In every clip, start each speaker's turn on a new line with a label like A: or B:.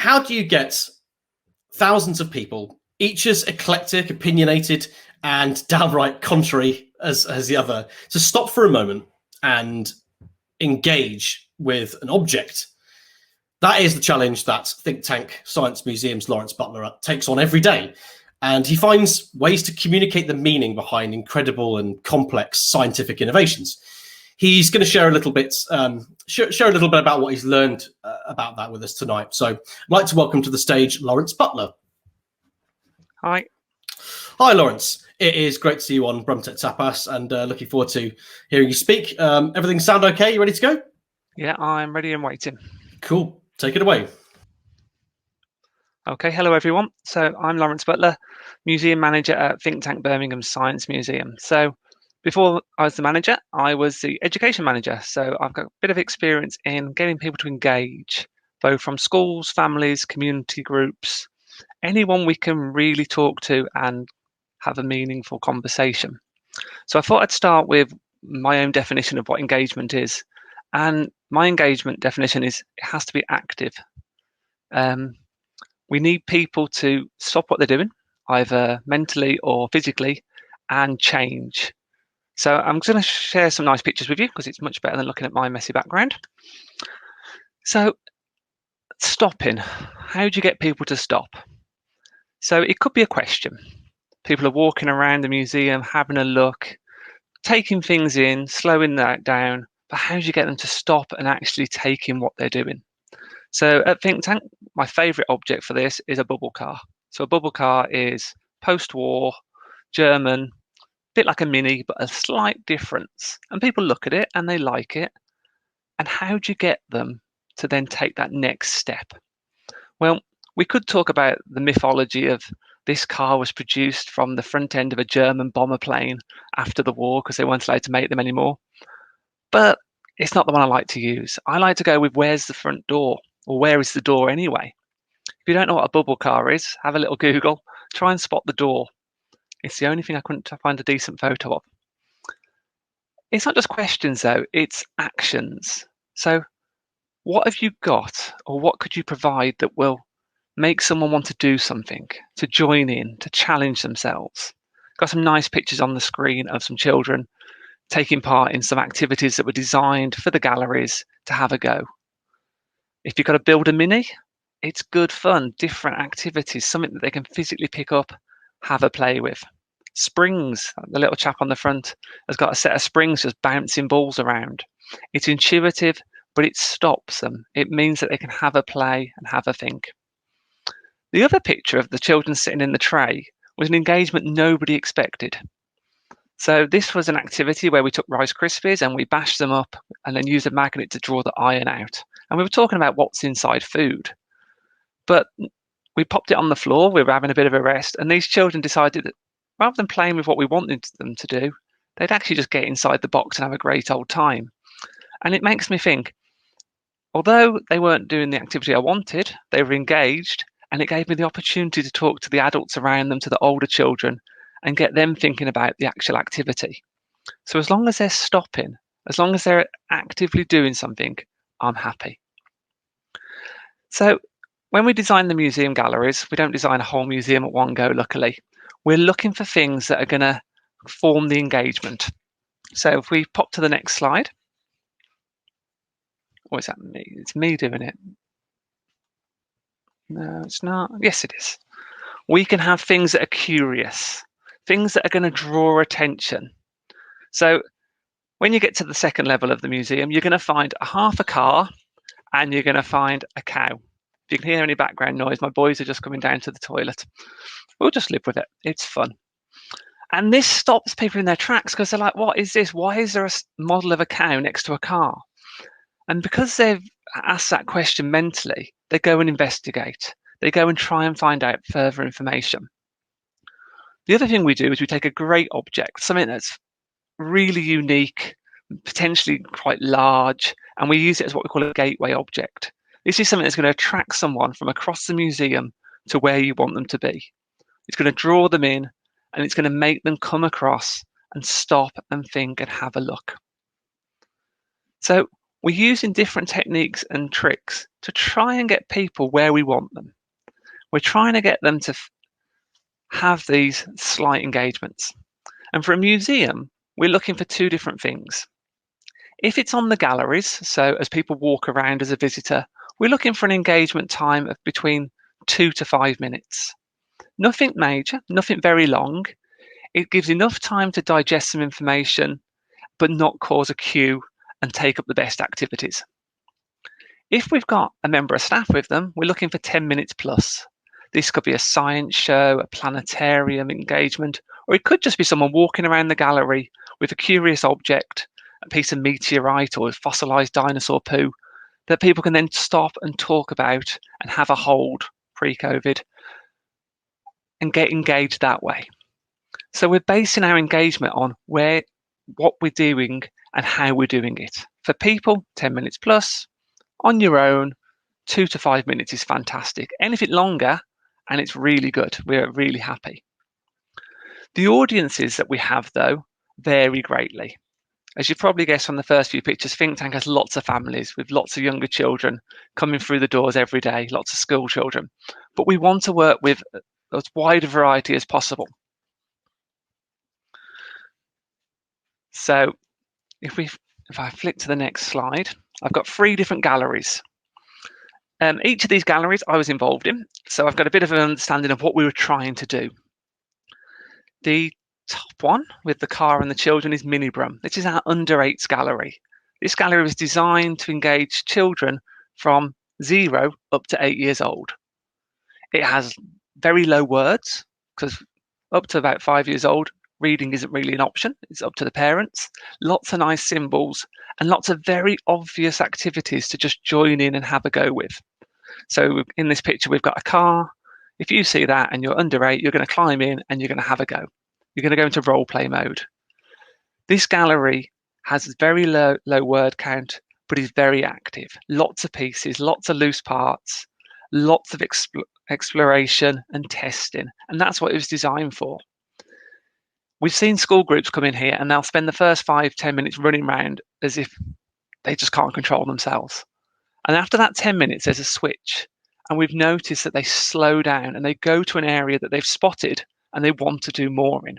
A: how do you get thousands of people, each as eclectic, opinionated, and downright contrary as the other, to stop for a moment and engage with an object? That is the challenge that Thinktank Science Museum's Laurence Butler takes on every day. And he finds ways to communicate the meaning behind incredible and complex scientific innovations. He's going to share a little bit, about what he's learned about that with us tonight. So I'd like to welcome to the stage Laurence Butler.
B: Hi.
A: Hi, Laurence. It is great to see you on Brum Tapas, and looking forward to hearing you speak. Everything sound okay? You ready to go?
B: Yeah, I'm ready and waiting.
A: Cool. Take it away.
B: Okay, hello everyone. So I'm Laurence Butler, Museum Manager at Thinktank Birmingham Science Museum. So before I was the manager, I was the education manager. So I've got a bit of experience in getting people to engage, both from schools, families, community groups, anyone we can really talk to and have a meaningful conversation. So I thought I'd start with my own definition of what engagement is. And my engagement definition is it has to be active. We need people to stop what they're doing, either mentally or physically, and change. So I'm going to share some nice pictures with you because it's much better than looking at my messy background. So stopping, how do you get people to stop? So it could be a question. People are walking around the museum, having a look, taking things in, slowing that down, but how do you get them to stop and actually take in what they're doing? So at Thinktank, my favourite object for this is a bubble car. So a bubble car is post-war, German, a bit like a Mini, but a slight difference. And people look at it and they like it. And how do you get them to then take that next step? Well, we could talk about the mythology of this car was produced from the front end of a German bomber plane after the war because they weren't allowed to make them anymore. But it's not the one I like to use. I like to go with where's the front door, or where is the door anyway? If you don't know what a bubble car is, have a little Google, try and spot the door. It's the only thing I couldn't find a decent photo of. It's not just questions though, it's actions. So what have you got, or what could you provide that will make someone want to do something, to join in, to challenge themselves? Got some nice pictures on the screen of some children taking part in some activities that were designed for the galleries to have a go. If you've got to build a Mini, it's good fun, different activities, something that they can physically pick up, have a play with. Springs, the little chap on the front has got a set of springs just bouncing balls around. It's intuitive, but it stops them. It means that they can have a play and have a think. The other picture of the children sitting in the tray was an engagement nobody expected. So this was an activity where we took Rice Krispies and we bashed them up and then used a magnet to draw the iron out. And we were talking about what's inside food. But we popped it on the floor, we were having a bit of a rest, and these children decided that rather than playing with what we wanted them to do, they'd actually just get inside the box and have a great old time. And it makes me think, although they weren't doing the activity I wanted, they were engaged, and it gave me the opportunity to talk to the adults around them, to the older children, and get them thinking about the actual activity. So as long as they're stopping, as long as they're actively doing something, I'm happy. So when we design the museum galleries, we don't design a whole museum at one go, luckily. We're looking for things that are going to form the engagement. So if we pop to the next slide. Or is that me? It's me doing it. No, it's not. Yes, it is. We can have things that are curious, things that are going to draw attention. So when you get to the second level of the museum, you're going to find a half a car and you're going to find a cow. If you can hear any background noise, my boys are just coming down to the toilet. We'll just live with it. It's fun. And this stops people in their tracks because they're like, what is this? Why is there a model of a cow next to a car? And because they've asked that question mentally, they go and investigate. They go and try and find out further information. The other thing we do is we take a great object, something that's really unique, potentially quite large, and we use it as what we call a gateway object. This is something that's going to attract someone from across the museum to where you want them to be. It's going to draw them in, and it's going to make them come across and stop and think and have a look. So We're using different techniques and tricks to try and get people where we want them. We're trying to get them to have these slight engagements. And for a museum, we're looking for two different things. If it's on the galleries, so as people walk around as a visitor, we're looking for an engagement time of between 2 to 5 minutes. Nothing major, nothing very long. It gives enough time to digest some information, but not cause a queue and take up the best activities. If we've got a member of staff with them, we're looking for 10 minutes plus. This could be a science show, a planetarium engagement, or it could just be someone walking around the gallery with a curious object, a piece of meteorite or fossilized dinosaur poo, that people can then stop and talk about and have a hold pre-COVID and get engaged that way. So we're basing our engagement on what we're doing and how we're doing it. For people, 10 minutes plus. On your own, 2 to 5 minutes is fantastic. Anything longer, and it's really good. We're really happy. The audiences that we have, though, vary greatly. As you probably guessed from the first few pictures, Thinktank has lots of families with lots of younger children coming through the doors every day, lots of school children. But we want to work with as wide a variety as possible. So if I flick to the next slide, I've got 3 different galleries. Each of these galleries I was involved in, so I've got a bit of an understanding of what we were trying to do. The top one with the car and the children is Mini Brum. This is our under 8s gallery. This gallery was designed to engage children from 0 up to 8 years old. It has very low words because up to about 5 years old, reading isn't really an option. It's up to the parents. Lots of nice symbols and lots of very obvious activities to just join in and have a go with. So in this picture, we've got a car. If you see that and you're under 8, you're going to climb in and you're going to have a go. You're going to go into role play mode. This gallery has very low word count, but is very active. Lots of pieces, lots of loose parts, lots of exploration and testing. And that's what it was designed for. We've seen school groups come in here and they'll spend the first 5-10 minutes running around as if they just can't control themselves. And after that 10 minutes, there's a switch. And we've noticed that they slow down and they go to an area that they've spotted and they want to do more in.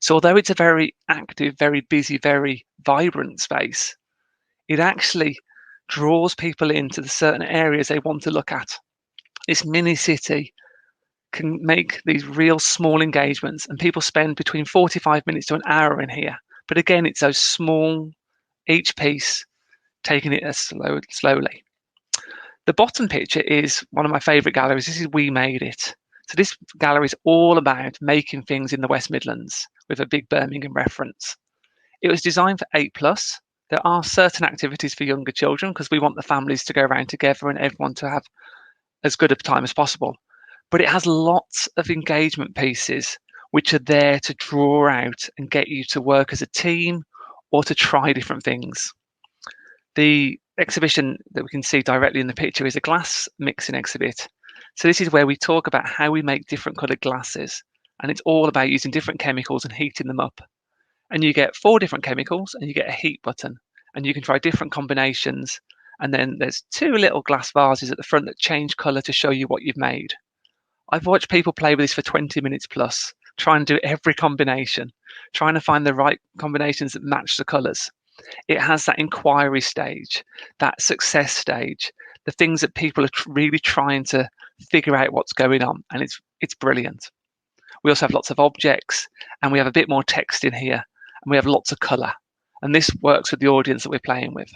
B: So although it's a very active, very busy, very vibrant space, it actually draws people into the certain areas they want to look at. This mini city can make these real small engagements and people spend between 45 minutes to an hour in here. But again, it's those small, each piece, taking it as slowly. The bottom picture is one of my favourite galleries. This is We Made It. So this gallery is all about making things in the West Midlands with a big Birmingham reference. It was designed for 8+. There are certain activities for younger children because we want the families to go around together and everyone to have as good a time as possible. But it has lots of engagement pieces which are there to draw out and get you to work as a team or to try different things. The exhibition that we can see directly in the picture is a glass mixing exhibit. So this is where we talk about how we make different coloured glasses. And it's all about using different chemicals and heating them up. And you get 4 different chemicals and you get a heat button. And you can try different combinations. And then there's 2 little glass vases at the front that change colour to show you what you've made. I've watched people play with this for 20 minutes plus, trying to do every combination, trying to find the right combinations that match the colours. It has that inquiry stage, that success stage, the things that people are really trying to figure out what's going on, and it's brilliant. We also have lots of objects, and we have a bit more text in here, and we have lots of colour, and this works with the audience that we're playing with.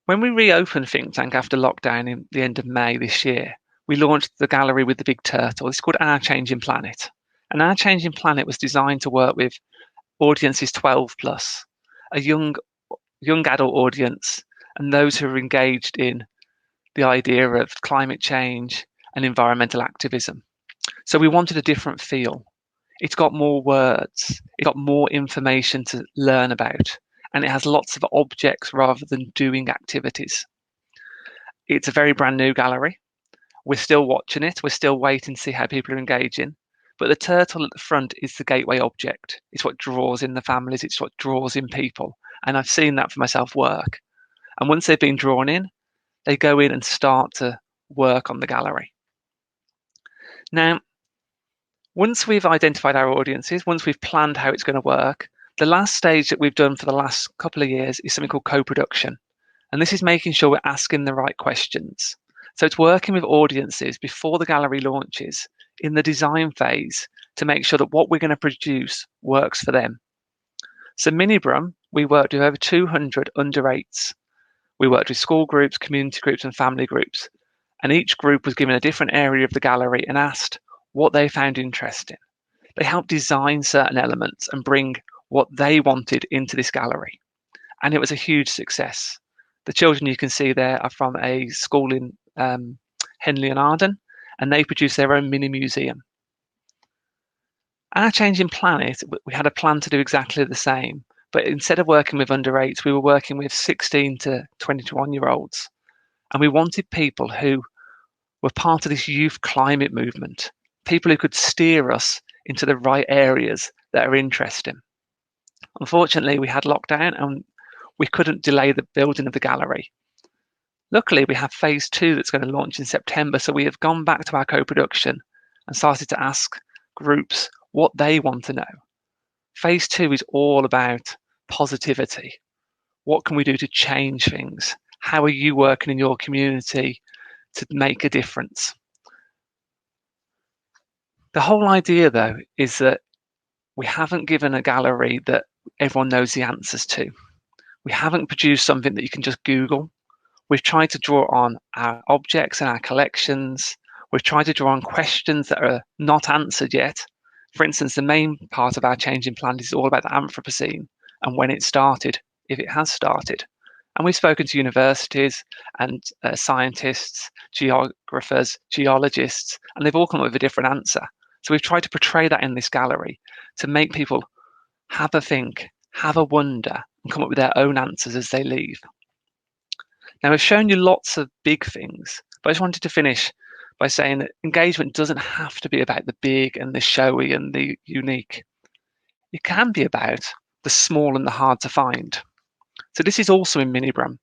B: When we reopened Thinktank after lockdown in the end of May this year, we launched the gallery with the big turtle. It's called Our Changing Planet, and Our Changing Planet was designed to work with audiences 12+, a young adult audience, and those who are engaged in the idea of climate change and environmental activism. So we wanted a different feel. It's got more words, it's got more information to learn about, and it has lots of objects rather than doing activities. It's a very brand new gallery. We're still watching it. We're still waiting to see how people are engaging. But the turtle at the front is the gateway object. It's what draws in the families. It's what draws in people. And I've seen that for myself work. And once they've been drawn in, they go in and start to work on the gallery. Now, once we've identified our audiences, once we've planned how it's going to work, the last stage that we've done for the last couple of years is something called co-production. And this is making sure we're asking the right questions. So it's working with audiences before the gallery launches in the design phase to make sure that what we're going to produce works for them. So Mini Brum, we worked with over 200 under 8s. We worked with school groups, community groups, and family groups. And each group was given a different area of the gallery and asked what they found interesting. They helped design certain elements and bring what they wanted into this gallery. And it was a huge success. The children you can see there are from a school in Henley and Arden, and they produced their own mini museum. Our Changing Planet, we had a plan to do exactly the same, but instead of working with under 8s, we were working with 16 to 21-year-olds. And we wanted people who were part of this youth climate movement, people who could steer us into the right areas that are interesting. Unfortunately, we had lockdown and we couldn't delay the building of the gallery. Luckily, we have phase 2 that's going to launch in September, so we have gone back to our co-production and started to ask groups what they want to know. Phase 2 is all about positivity. What can we do to change things? How are you working in your community to make a difference? The whole idea, though, is that we haven't given a gallery that everyone knows the answers to. We haven't produced something that you can just Google. We've tried to draw on our objects and our collections. We've tried to draw on questions that are not answered yet. For instance, the main part of our Changing Planet is all about the Anthropocene and when it started, if it has started. And we've spoken to universities and scientists, geographers, geologists, and they've all come up with a different answer. So we've tried to portray that in this gallery to make people have a think, have a wonder, and come up with their own answers as they leave. Now, I've shown you lots of big things, but I just wanted to finish by saying that engagement doesn't have to be about the big and the showy and the unique. It can be about the small and the hard to find. So this is also in Mini Brum.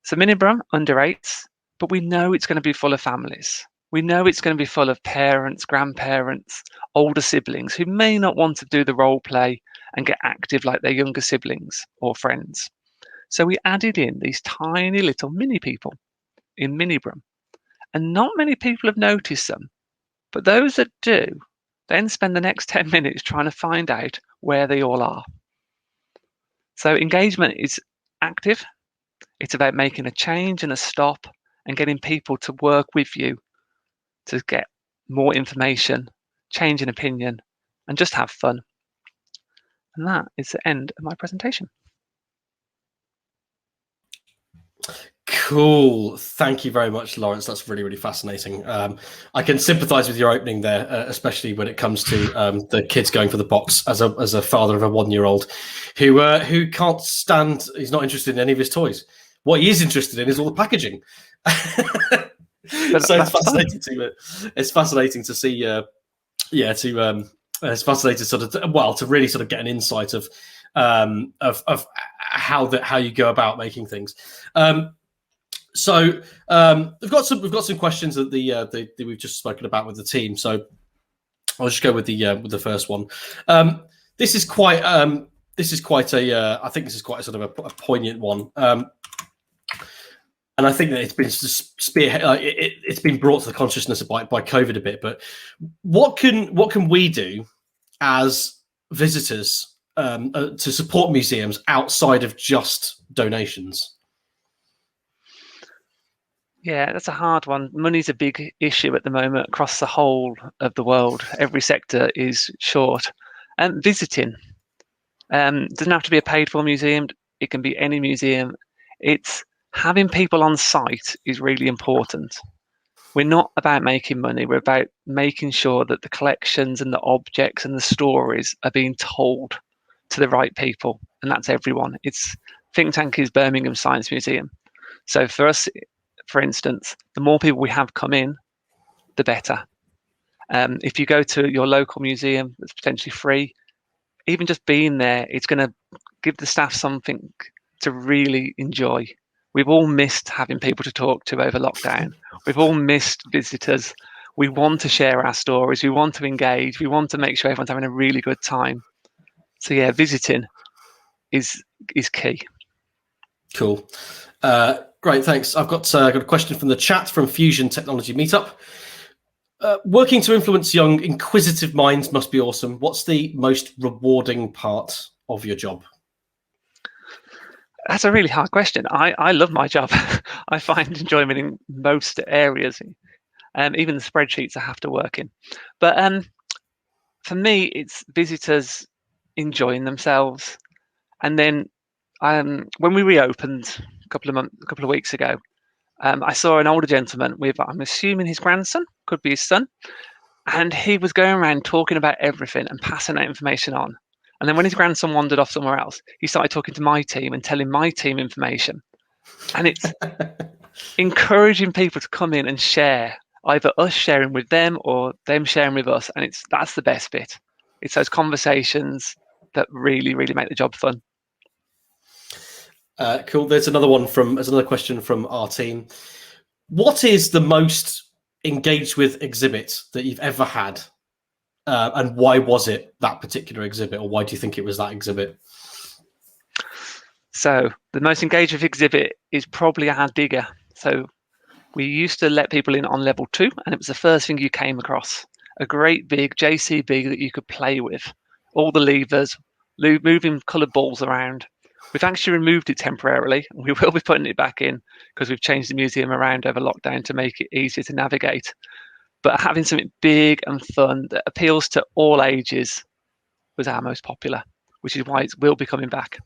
B: So Mini Brum, under 8s, but we know it's going to be full of families. We know it's going to be full of parents, grandparents, older siblings who may not want to do the role play and get active like their younger siblings or friends. So we added in these tiny little mini people in Mini Brum. And not many people have noticed them. But those that do then spend the next 10 minutes trying to find out where they all are. So engagement is active. It's about making a change and a stop and getting people to work with you to get more information, change an opinion, and just have fun. And that is the end of my presentation.
A: Cool. Thank you very much, Laurence. That's really, really fascinating. I can sympathise with your opening there, especially when it comes to the kids going for the box. As a father of a 1-year-old who can't stand, he's not interested in any of his toys. What he is interested in is all the packaging. So it's fascinating it's fascinating to see. It's fascinating to really sort of get an insight of how you go about making things. So we've got some questions that we've just spoken about with the team. So I'll just go with the first one. This is quite a I think this is quite a sort of a poignant one. And I think that it's been it's been brought to the consciousness by COVID a bit. But what can we do as visitors to support museums outside of just donations?
B: Yeah, that's a hard one. Money's a big issue at the moment across the whole of the world. Every sector is short. And visiting doesn't have to be a paid-for museum. It can be any museum. It's having people on site is really important. We're not about making money. We're about making sure that the collections and the objects and the stories are being told to the right people. And that's everyone. It's Thinktank is Birmingham Science Museum. So for us, for instance, the more people we have come in, the better. If you go to your local museum that's potentially free, even just being there, it's going to give the staff something to really enjoy. We've all missed having people to talk to over lockdown. We've all missed visitors. We want to share our stories. We want to engage. We want to make sure everyone's having a really good time. So yeah, visiting is key.
A: Cool. Great, thanks. I've got a question from the chat from Fusion Technology Meetup. Working to influence young, inquisitive minds must be awesome. What's the most rewarding part of your job?
B: That's a really hard question. I love my job. I find enjoyment in most areas, even the spreadsheets I have to work in. But for me, it's visitors enjoying themselves. And then when we reopened a couple of weeks ago, I saw an older gentleman with, I'm assuming his grandson, could be his son, and he was going around talking about everything and passing that information on. And then when his grandson wandered off somewhere else, he started talking to my team and telling my team information. And it's encouraging people to come in and share, either us sharing with them or them sharing with us. And that's the best bit. It's those conversations that really, really make the job fun.
A: Cool. There's another question from our team. What is the most engaged with exhibit that you've ever had? And why was it that particular exhibit, or why do you think it was that exhibit?
B: So the most engaged with exhibit is probably our digger. So we used to let people in on level 2, and it was the first thing you came across. A great big JCB that you could play with. All the levers, moving coloured balls around. We've actually removed it temporarily, and we will be putting it back in because we've changed the museum around over lockdown to make it easier to navigate. But having something big and fun that appeals to all ages was our most popular, which is why it will be coming back.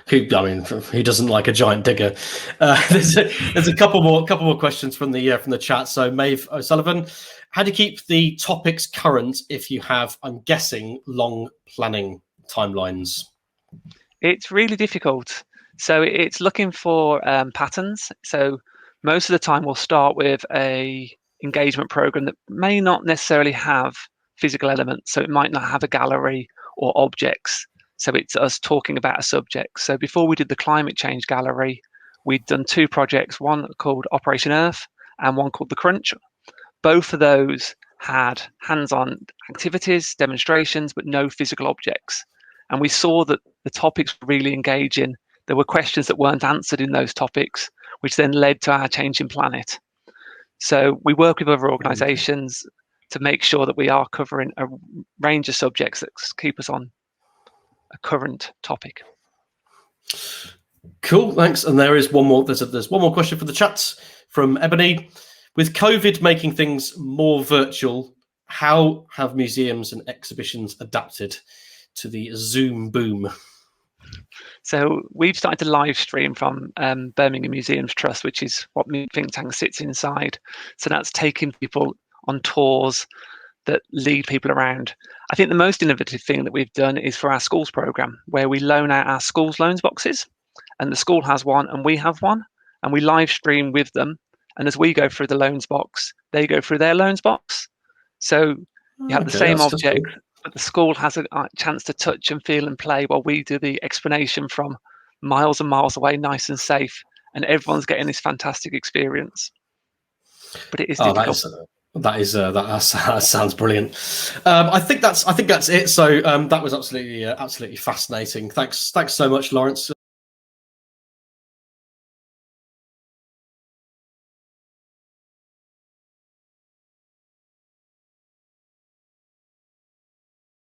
A: Who doesn't like a giant digger? There's a couple more questions from the chat. So Maeve O'Sullivan, how do you keep the topics current if you have, I'm guessing, long planning timelines?
B: It's really difficult. So it's looking for patterns. So most of the time we'll start with a engagement program that may not necessarily have physical elements. So it might not have a gallery or objects. So it's us talking about a subject. So before we did the climate change gallery, we'd done 2 projects, one called Operation Earth and one called The Crunch. Both of those had hands-on activities, demonstrations, but no physical objects. And we saw that the topics were really engaging. There were questions that weren't answered in those topics, which then led to our Changing Planet. So we work with other organisations to make sure that we are covering a range of subjects that keep us on a current topic.
A: Cool, thanks. And there is one more. There's one more question for the chat from Ebony. With COVID making things more virtual, how have museums and exhibitions adapted to the Zoom boom?
B: So we've started to live stream from Birmingham Museums Trust, which is what Thinktank sits inside. So that's taking people on tours that lead people around. I think the most innovative thing that we've done is for our schools program, where we loan out our schools loans boxes, and the school has one and we have one, and we live stream with them. And as we go through the loans box, they go through their loans box. So you have the same object, but the school has a chance to touch and feel and play while we do the explanation from miles and miles away, nice and safe, and everyone's getting this fantastic experience. But it is difficult.
A: That sounds brilliant. I think that's it. So that was absolutely fascinating. Thanks so much, Laurence.